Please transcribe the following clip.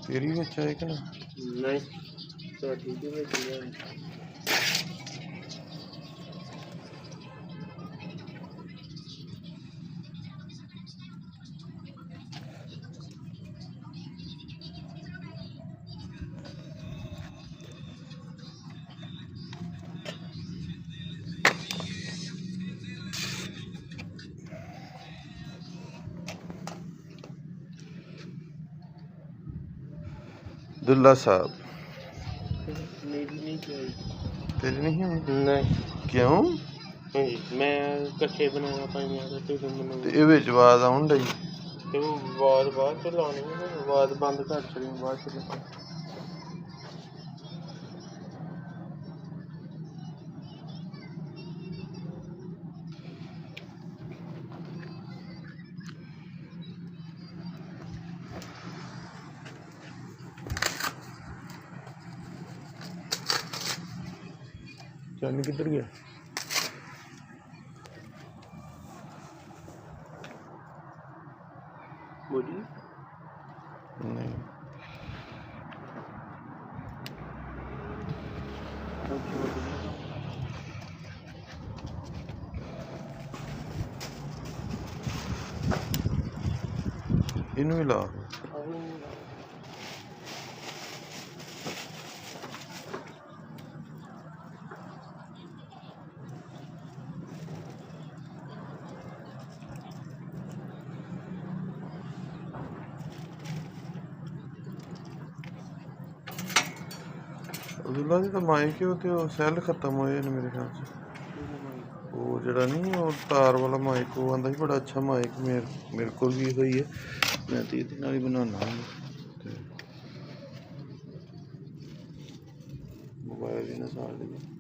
तेरी में चाय का ना नहीं तो ठीक है भैया दुल्ला साहब मेरी नहीं चाहिए तेरी नहीं है नहीं क्यों मैं कच्चे बनाना पाई यार तो तुम ते ਇਹ ਵਿੱਚ ਆਵਾਜ਼ ਆਉਣ ਲਈ ਤੇ ਉਹ ਆਵਾਜ਼ ਬਾਅਦ ਚ ਲਾਉਣੀ ਹੈ ਆਵਾਜ਼ ਬੰਦ ਕਰ ਛੜੀ ਬਾਅਦ ਚ ਲਾ। चल किधर गया बोलिए नहीं इनू ही ला अब्दुल्ला जी तो माइक है सैल खत्म होए ने मेरे ख्याल से वो जड़ा नहीं वो तार वाला माइक वो आंदा ही बड़ा अच्छा माइक मेरे को भी हुई है मैं तो ये नाल ही बनाना मोबाइल ही ना साड़ दी